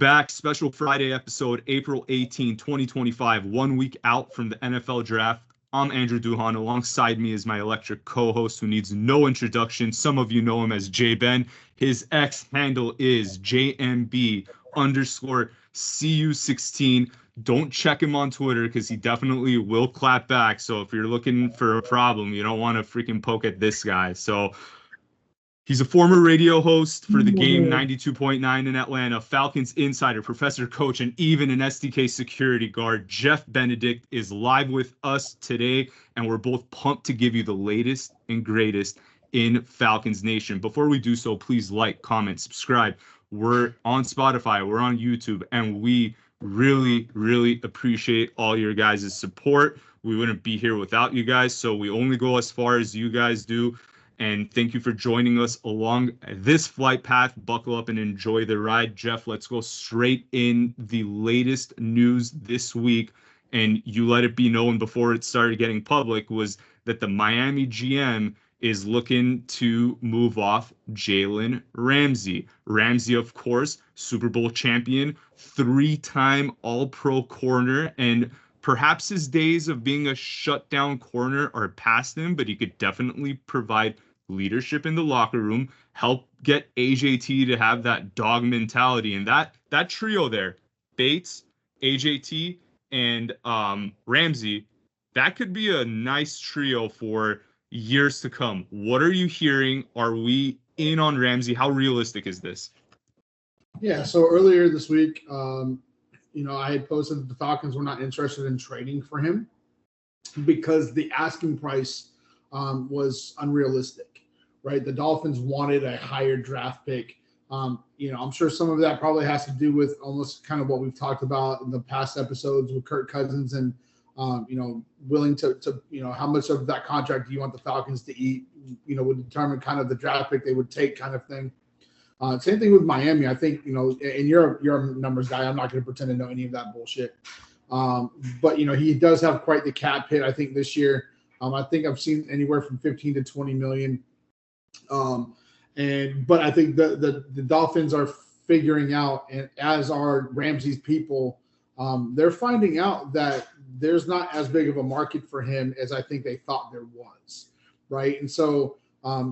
back. Special Friday episode, April 18, 2025, 1 week out from the NFL draft. I'm Andrew Duhan. Alongside me is my electric co-host who needs no introduction. Some of you know him as J Ben. His X handle is JMB_CU16. Don't check him on Twitter because he definitely will clap back. So if you're looking for a problem, you don't want to freaking poke at this guy. So he's a former radio host for the game 92.9 in Atlanta, Falcons insider, professor, coach, and even an SDK security guard. Jeff Benedict is live with us today, and we're both pumped to give you the latest and greatest in Falcons Nation. Before we do so, please like, comment, subscribe. We're on Spotify, we're on YouTube, and we really appreciate all your guys' support. We wouldn't be here without you guys, so we only go as far as you guys do. And thank you for joining us along this flight path. Buckle up and enjoy the ride. Jeff, let's go straight in the latest news this week. And you let it be known before it started getting public was that the Miami GM is looking to move off Jalen Ramsey. Ramsey, of course, Super Bowl champion, 3-time All-Pro corner, and perhaps his days of being a shutdown corner are past him, but he could definitely provide leadership in the locker room, help get AJT to have that dog mentality. And that trio there, Bates, AJT, and Ramsey, that could be a nice trio for years to come. What are you hearing? Are we in on Ramsey? How realistic is this? Yeah, so earlier this week, I had posted that the Falcons were not interested in trading for him because the asking price was unrealistic, right? The Dolphins wanted a higher draft pick. I'm sure some of that probably has to do with almost kind of what we've talked about in the past episodes with Kirk Cousins and, willing to how much of that contract do you want the Falcons to eat, would determine kind of the draft pick they would take kind of thing. Same thing with Miami. I think, and you're a numbers guy. I'm not going to pretend to know any of that bullshit. But, he does have quite the cap hit, I think, this year. I think I've seen anywhere from 15 to 20 million. But I think the Dolphins are figuring out, and as are Ramsey's people, they're finding out that there's not as big of a market for him as I think they thought there was, right? And so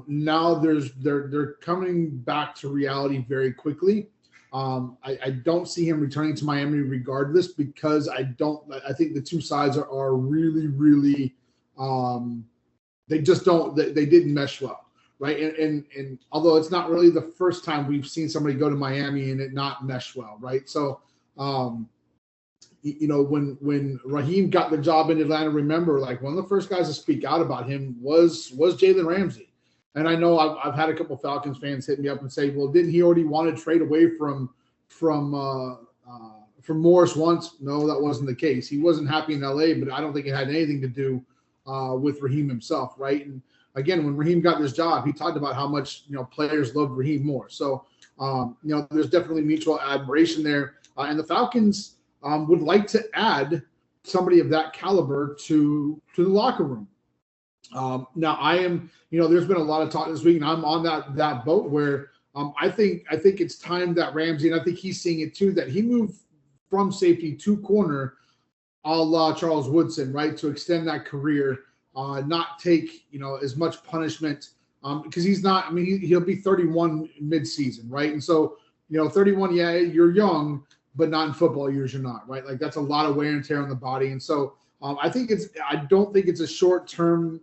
now they're coming back to reality very quickly. I don't see him returning to Miami regardless because I think the two sides are really they didn't mesh well. Right. And although it's not really the first time we've seen somebody go to Miami and it not mesh well. Right. So, when Raheem got the job in Atlanta, remember, like one of the first guys to speak out about him was Jalen Ramsey. And I know I've had a couple of Falcons fans hit me up and say, well, didn't he already want to trade away from Morris once? No, that wasn't the case. He wasn't happy in LA, but I don't think it had anything to do with Raheem himself. Right. And again, when Raheem got this job, he talked about how much, players loved Raheem more. So, there's definitely mutual admiration there. And the Falcons would like to add somebody of that caliber to the locker room. Now I am, there's been a lot of talk this week, and I'm on that boat where I think it's time that Ramsey, and I think he's seeing it too, that he moved from safety to corner, a la Charles Woodson, right, to extend that career. Not take, as much punishment because he's not, he'll be 31 mid-season, right? And so, 31, yeah, you're young, but not in football years, you're not, right? Like that's a lot of wear and tear on the body. And so I don't think it's a short-term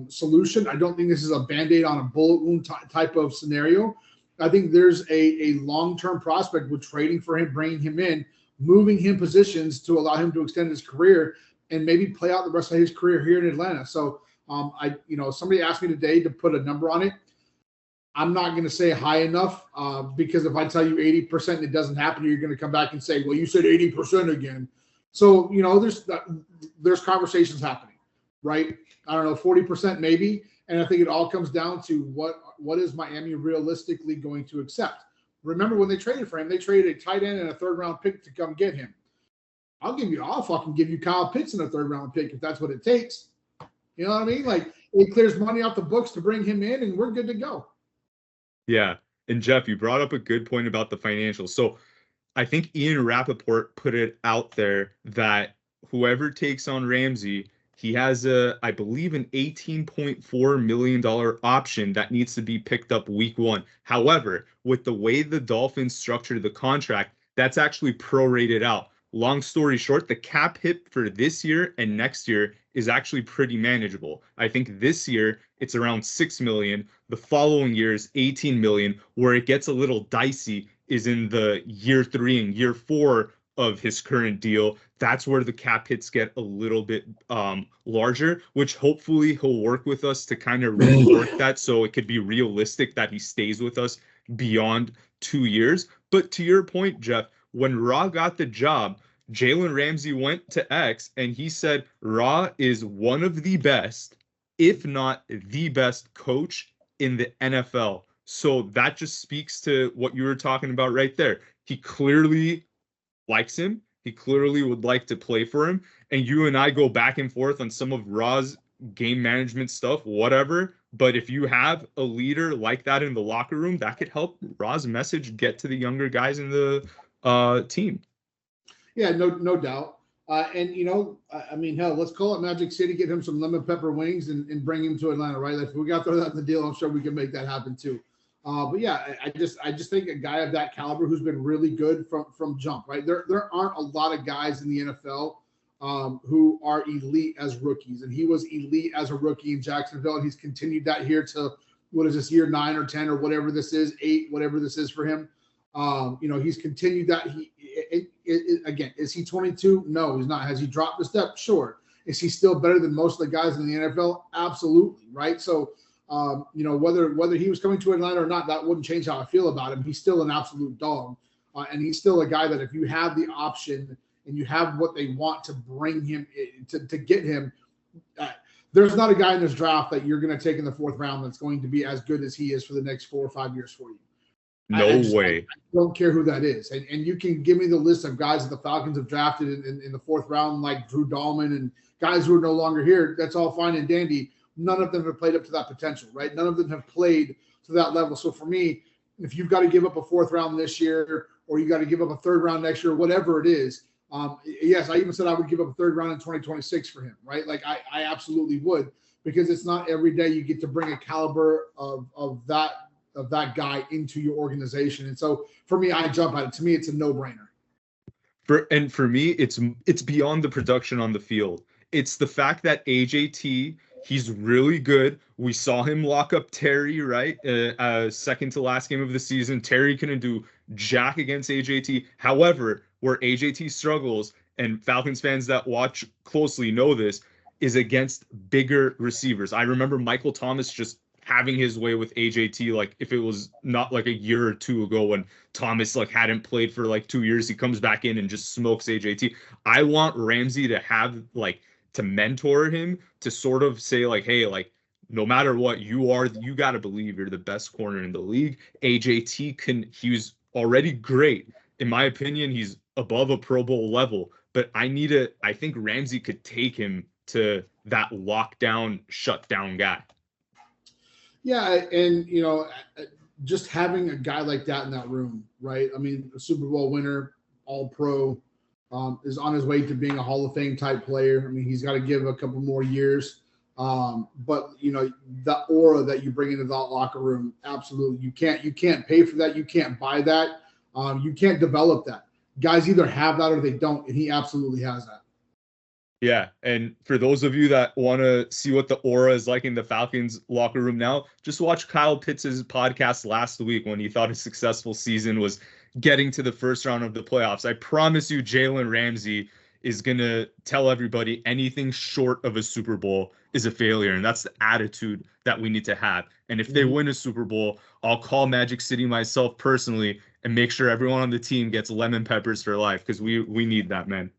solution. I don't think this is a Band-Aid on a bullet wound type of scenario. I think there's a long-term prospect with trading for him, bringing him in, moving him positions to allow him to extend his career and maybe play out the rest of his career here in Atlanta. So, somebody asked me today to put a number on it. I'm not going to say high enough because if I tell you 80% and it doesn't happen, you're going to come back and say, well, you said 80% again. So, there's conversations happening, right? I don't know, 40% maybe. And I think it all comes down to what is Miami realistically going to accept? Remember when they traded for him, they traded a tight end and a third-round pick to come get him. I'll fucking give you Kyle Pitts in a third-round pick if that's what it takes. You know what I mean? Like, it clears money off the books to bring him in, and we're good to go. Yeah. And Jeff, you brought up a good point about the financials. So I think Ian Rappaport put it out there that whoever takes on Ramsey, he has I believe, an $18.4 million option that needs to be picked up week one. However, with the way the Dolphins structured the contract, that's actually prorated out. Long story short, the cap hit for this year and next year is actually pretty manageable. I think this year it's around 6 million. The following year is 18 million. Where it gets a little dicey is in the year 3 and year 4 of his current deal. That's where the cap hits get a little bit larger, which hopefully he'll work with us to kind of rework that so it could be realistic that he stays with us beyond 2 years. But to your point, Jeff, when Raw got the job, Jalen Ramsey went to X and he said Raw is one of the best, if not the best coach in the NFL. So that just speaks to what you were talking about right there. He clearly likes him. He clearly would like to play for him. And you and I go back and forth on some of Raw's game management stuff, whatever. But if you have a leader like that in the locker room, that could help Raw's message get to the younger guys in the team. Yeah, no doubt. And, I mean, hell, let's call it Magic City, get him some lemon pepper wings and bring him to Atlanta, right? Like, if we got to throw that in the deal, I'm sure we can make that happen too. But yeah, I just think a guy of that caliber who's been really good from jump, right? There aren't a lot of guys in the NFL who are elite as rookies, and he was elite as a rookie in Jacksonville, and he's continued that here to what is this, year 9 or 10 or whatever this is, 8, whatever this is for him. He's continued that. Again, is he 22? No, he's not. Has he dropped a step? Sure. Is he still better than most of the guys in the NFL? Absolutely, right? So, whether he was coming to Atlanta or not, that wouldn't change how I feel about him. He's still an absolute dog, and he's still a guy that if you have the option and you have what they want to bring him to get him, there's not a guy in this draft that you're going to take in the 4th round that's going to be as good as he is for the next 4 or 5 years for you. No way. I don't care who that is. And you can give me the list of guys that the Falcons have drafted in the 4th round, like Drew Dahlman and guys who are no longer here. That's all fine and dandy. None of them have played up to that potential, right? None of them have played to that level. So for me, if you've got to give up a 4th round this year, or you got to give up a 3rd round next year, whatever it is, yes, I even said I would give up a 3rd round in 2026 for him, right? Like I absolutely would, because it's not every day you get to bring a caliber of that guy into your organization. And so for me, I jump at it. To me, it's a no-brainer. For me, it's beyond the production on the field. It's the fact that AJT, he's really good. We saw him lock up Terry, right? Second to last game of the season. Terry couldn't do jack against AJT. However, where AJT struggles, and Falcons fans that watch closely know this, is against bigger receivers. I remember Michael Thomas just having his way with AJT, like if it was not like a year or 2 ago when Thomas like hadn't played for like 2 years, he comes back in and just smokes AJT. I want Ramsey to have like to mentor him, to sort of say like, hey, like no matter what you got to believe you're the best corner in the league. AJT he was already great. In my opinion, he's above a Pro Bowl level, but I think Ramsey could take him to that lockdown, shutdown guy. Yeah, and just having a guy like that in that room, right? I mean, a Super Bowl winner, all pro, is on his way to being a Hall of Fame type player. I mean, he's got to give a couple more years. But the aura that you bring into that locker room, absolutely. You can't pay for that. You can't buy that. You can't develop that. Guys either have that or they don't, and he absolutely has that. Yeah, and for those of you that want to see what the aura is like in the Falcons locker room now, just watch Kyle Pitts' podcast last week when he thought a successful season was getting to the 1st round of the playoffs. I promise you Jalen Ramsey is going to tell everybody anything short of a Super Bowl is a failure, and that's the attitude that we need to have. And if they win a Super Bowl, I'll call Magic City myself personally and make sure everyone on the team gets lemon peppers for life, because we need that, man. But